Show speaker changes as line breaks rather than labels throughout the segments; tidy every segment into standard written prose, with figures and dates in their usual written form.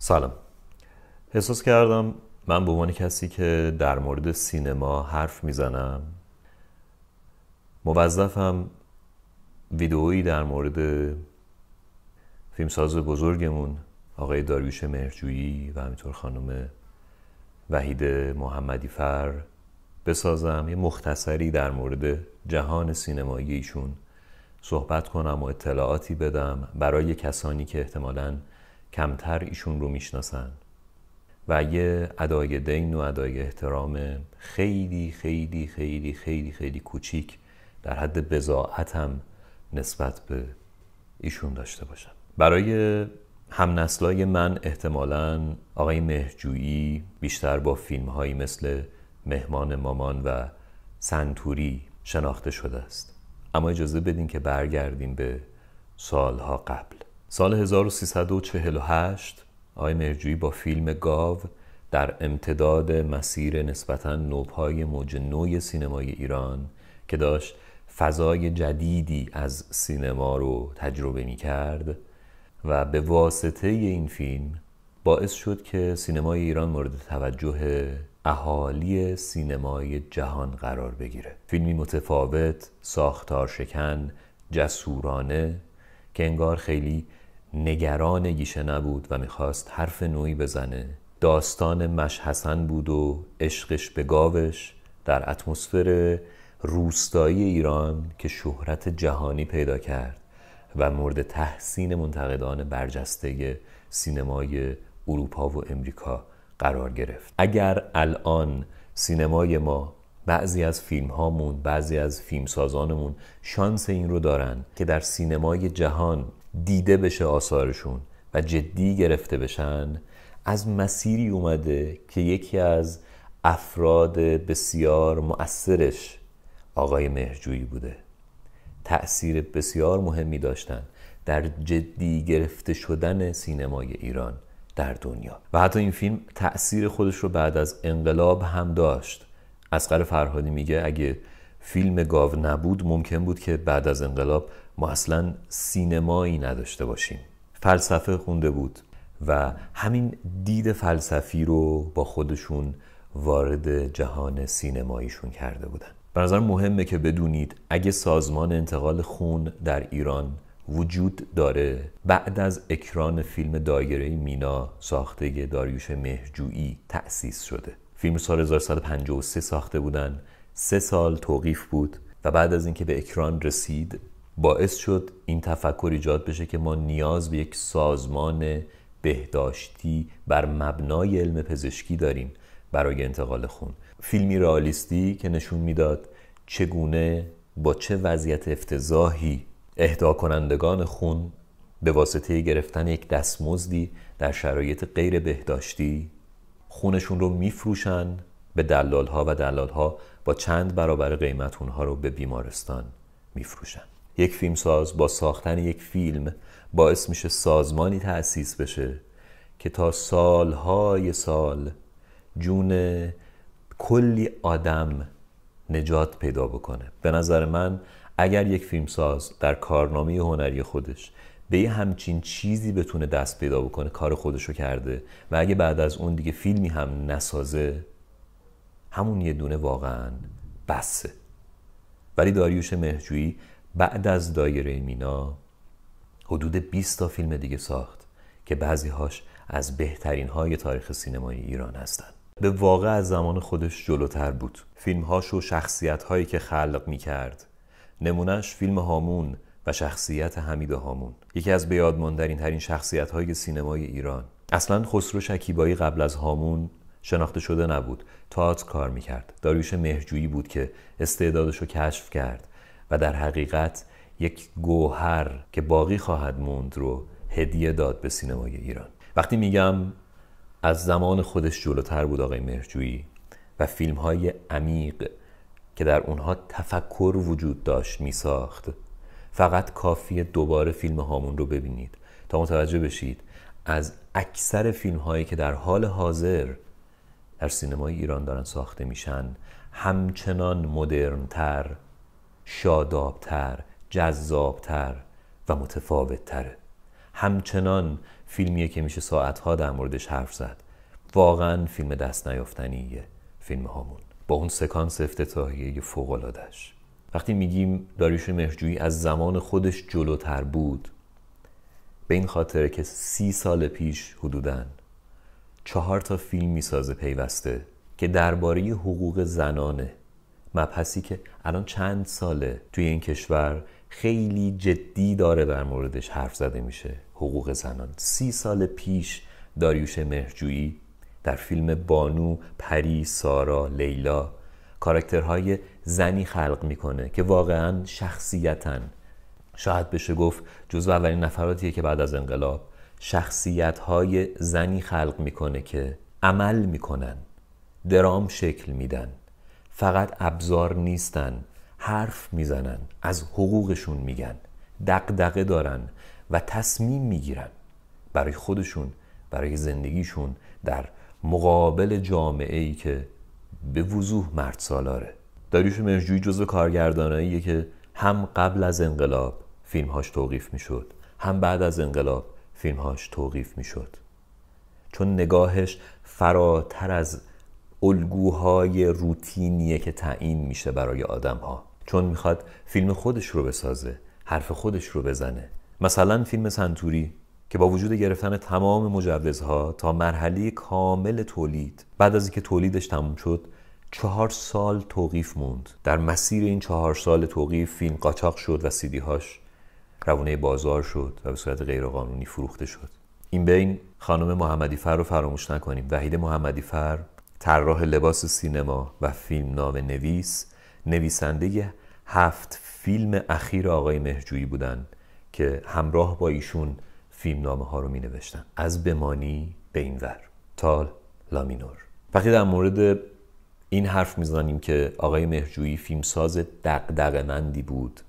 سلام. احساس کردم من به عنوان کسی که در مورد سینما حرف میزنم موظفم ویدئویی در مورد فیلمساز بزرگمون آقای داریوش مهرجویی و همینطور خانم وحید محمدی فر بسازم، یه مختصری در مورد جهان سینمایی ایشون صحبت کنم و اطلاعاتی بدم برای کسانی که احتمالاً کمتر ایشون رو میشناسن و یه ادای دین و ادای احترام خیلی خیلی خیلی خیلی خیلی کوچیک در حد بضاعتم نسبت به ایشون داشته باشم. برای همنسلای من احتمالاً آقای مهرجویی بیشتر با فیلم‌هایی مثل مهمان مامان و سنتوری شناخته شده است، اما اجازه بدین که برگردیم به سالها قبل. سال 1348 آقای مهرجویی با فیلم گاو در امتداد مسیر نسبتاً نوپای موج نوی سینمای ایران که داشت فضای جدیدی از سینما رو تجربه می کرد و به واسطه این فیلم باعث شد که سینمای ایران مورد توجه اهالی سینمای جهان قرار بگیره. فیلمی متفاوت، ساختار شکن، جسورانه که انگار خیلی نگران گیشه نبود و میخواست حرف نوعی بزنه. داستان مش حسن بود و عشقش به گاوش در اتمسفر روستایی ایران که شهرت جهانی پیدا کرد و مورد تحسین منتقدان برجسته سینمای اروپا و امریکا قرار گرفت. اگر الان سینمای ما بعضی از فیلم هامون، بعضی از فیلمسازانمون شانس این رو دارن که در سینمای جهان دیده بشه آثارشون و جدی گرفته بشن، از مسیری اومده که یکی از افراد بسیار مؤثرش آقای مهرجویی بوده. تأثیر بسیار مهمی داشتن در جدی گرفته شدن سینمای ایران در دنیا و حتی این فیلم تأثیر خودش رو بعد از انقلاب هم داشت. اصغر فرهادی میگه اگه فیلم گاو نبود ممکن بود که بعد از انقلاب ما اصلا سینمایی نداشته باشیم. فلسفه خونده بود و همین دید فلسفی رو با خودشون وارد جهان سینماییشون کرده بودن. به نظر مهمه که بدونید اگه سازمان انتقال خون در ایران وجود داره، بعد از اکران فیلم دایره مینا ساخته داریوش مهرجویی تأسیس شده. فیلم سال 1353 ساخته بودن، 3 سال توقیف بود و بعد از اینکه به اکران رسید باعث شد این تفکر ایجاد بشه که ما نیاز به یک سازمان بهداشتی بر مبنای علم پزشکی داریم برای انتقال خون. فیلمی رئالیستی که نشون میداد چگونه با چه وضعیت افتضاحی اهدا کنندگان خون به واسطه گرفتن یک دستمزدی در شرایط غیر بهداشتی خونشون رو میفروشن به دلال‌ها و دلال‌ها با چند برابر قیمت اونها رو به بیمارستان میفروشن. یک فیلمساز با ساختن یک فیلم باعث میشه سازمانی تأسیس بشه که تا سالهای سال جون کلی آدم نجات پیدا بکنه. به نظر من اگر یک فیلمساز در کارنامه هنری خودش به یه همچین چیزی بتونه دست پیدا بکنه کار خودشو کرده و اگه بعد از اون دیگه فیلمی هم نسازه همون یه دونه واقعا بسه. ولی داریوش مهرجویی بعد از دایره مینا حدود 20 تا فیلم دیگه ساخت که بعضی‌هاش از بهترین های تاریخ سینمای ایران هستن. به واقع از زمان خودش جلوتر بود. فیلم‌هاش و شخصیت‌هایی که خلق می‌کرد، نمونهش فیلم هامون و شخصیت حمید هامون، یکی از بیادماندنی ترین شخصیت‌های سینمای ایران. اصلا خسرو شکیبایی قبل از هامون شناخته شده نبود، تئاتر کار می‌کرد. داریوش مهرجویی بود که استعدادش رو کشف کرد و در حقیقت یک گوهر که باقی خواهد موند رو هدیه داد به سینمای ایران. وقتی میگم از زمان خودش جلوتر بود آقای مهرجویی و فیلم‌های عمیق که در اونها تفکر وجود داشت میساخت، فقط کافیه دوباره فیلم هامون رو ببینید تا متوجه بشید از اکثر فیلم‌هایی که در حال حاضر در سینمای ایران دارن ساخته میشن همچنان مدرن‌تر، شادابتر، جذابتر و متفاوت‌تره. همچنان فیلمیه که میشه ساعتها در موردش حرف زد. واقعا فیلم دست نیافتنیه فیلم هامون، با اون سکانس افتتاحیه فوق‌العاده‌اش. وقتی میگیم داریوش مهرجویی از زمان خودش جلوتر بود، به این خاطره که 30 سال پیش حدوداً 4 تا فیلم میسازه پیوسته که درباره حقوق زنانه، مبحثی که الان چند ساله توی این کشور خیلی جدی داره در موردش حرف زده میشه. حقوق زنان 30 سال پیش داریوش مهرجویی در فیلم بانو، پری، سارا، لیلا کاراکترهای زنی خلق میکنه که واقعا شخصیتاً شاید بشه گفت جزو اولین نفراتیه که بعد از انقلاب شخصیت‌های زنی خلق میکنه که عمل میکنن، درام شکل میدن، فقط ابزار نیستن، حرف میزنن، از حقوقشون میگن، دغدغه دارن و تصمیم میگیرن برای خودشون، برای زندگیشون در مقابل جامعه‌ای که به وضوح مرد سالاره. داریوش مهرجویی جزو کارگرداناییه که هم قبل از انقلاب فیلمهاش توقیف میشد، هم بعد از انقلاب فیلمهاش توقیف میشد، چون نگاهش فراتر از الگوهای روتینیه که تعیین میشه برای آدمها، چون میخواد فیلم خودش رو بسازه، حرف خودش رو بزنه. مثلا فیلم سنتوری که با وجود گرفتن تمام مجوزها تا مرحله کامل تولید، بعد از اینکه تولیدش تموم شد 4 سال توقیف موند. در مسیر این 4 سال توقیف فیلم قاچاق شد و سیدی هاش روونه بازار شد و به صورت غیرقانونی فروخته شد. این بین خانم محمدی‌فر رو فراموش نکنیم. وحید محمدی‌فر طراح لباس سینما و فیلمنامه نویس، نویسنده 7 فیلم اخیر آقای مهرجویی بودن که همراه با ایشون فیلمنامه ها رو می نوشتن، از بمانی به این ور تا لامینور. وقتی در مورد این حرف می زنیم که آقای مهرجویی فیلمساز دغدغه‌مندی بود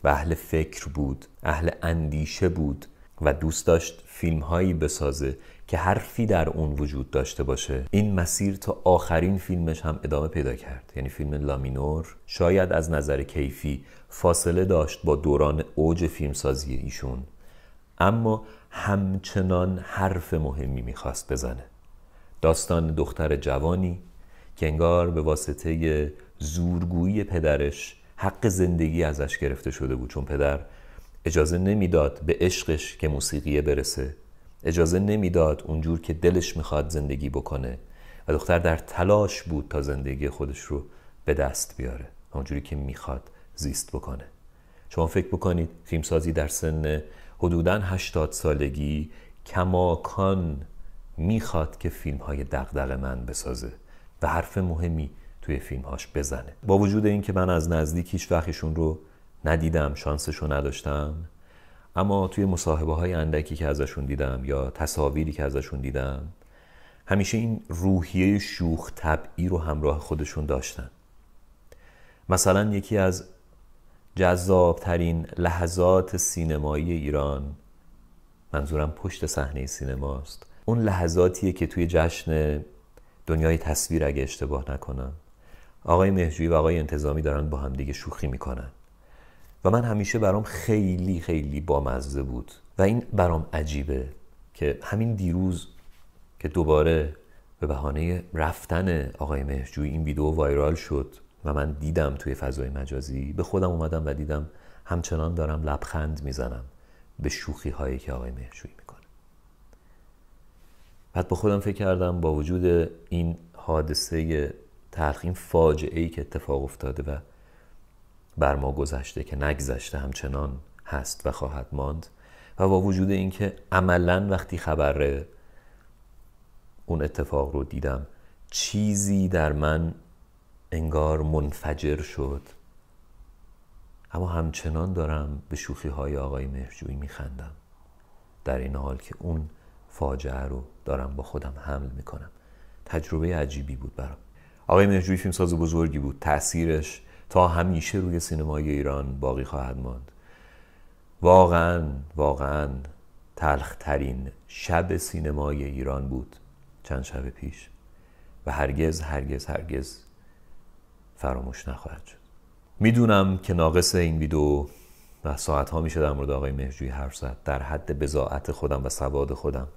و اهل فکر بود، اهل اندیشه بود و دوست داشت فیلم‌هایی بسازه که حرفی در اون وجود داشته باشه، این مسیر تا آخرین فیلمش هم ادامه پیدا کرد. یعنی فیلم لامینور شاید از نظر کیفی فاصله داشت با دوران اوج فیلمسازی ایشون، اما همچنان حرف مهمی میخواست بزنه. داستان دختر جوانی که انگار به واسطه زورگویی پدرش حق زندگی ازش گرفته شده بود، چون پدر اجازه نمیداد به عشقش که موسیقیه برسه، اجازه نمیداد اونجور که دلش میخواد زندگی بکنه و دختر در تلاش بود تا زندگی خودش رو به دست بیاره، اونجوری که میخواد زیست بکنه. شما فکر بکنید فیلمسازی در سن حدوداً 80 سالگی کماکان میخواد که فیلم‌های دغدغه‌مند بسازه و حرف مهمی توی فیلم‌هاش بزنه. با وجود این که من از نزدیک هیچ وقت ایشون رو ندیدم، شانسشو نداشتم، اما توی مصاحبه‌های اندکی که ازشون دیدم یا تصاویری که ازشون دیدم، همیشه این روحیه شوخ طبعی رو همراه خودشون داشتن. مثلا یکی از جذابترین لحظات سینمایی ایران، منظورم پشت صحنه سینماست، اون لحظاتیه که توی جشن دنیای تصویر، اگه اشتباه نکنم، آقای مهرجویی و آقای انتظامی دارن با هم دیگه شوخی میکنن و من همیشه برام خیلی خیلی بامزه بود و این برام عجیبه که همین دیروز که دوباره به بهانه رفتن آقای مهرجویی این ویدیو وایرال شد و من دیدم توی فضای مجازی، به خودم اومدم و دیدم همچنان دارم لبخند میزنم به شوخی هایی که آقای مهرجویی میکنه. بعد با خودم فکر کردم با وجود این حادثه تلخ، این فاجعه‌ای که اتفاق افتاده و بر ما گذشته که نگذشته، همچنان هست و خواهد ماند، و با وجود این که عملاً وقتی خبر اون اتفاق رو دیدم چیزی در من انگار منفجر شد، اما همچنان دارم به شوخی های آقای مهرجویی میخندم، در این حال که اون فاجعه رو دارم با خودم حمل میکنم. تجربه عجیبی بود برام. آقای مهرجویی فیلمساز بزرگی بود، تأثیرش تا همیشه روی سینمای ایران باقی خواهد ماند. واقعاً تلخ‌ترین شب سینمای ایران بود چند شب پیش و هرگز فراموش نخواهد شد. میدونم که ناقص این ویدیو و ساعت‌ها میشه در مورد آقای مهرجویی حرف زد. در حد بضاعت خودم و سواد خودم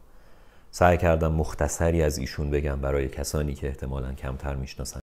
سعی کردم مختصری از ایشون بگم برای کسانی که احتمالاً کمتر میشناسن.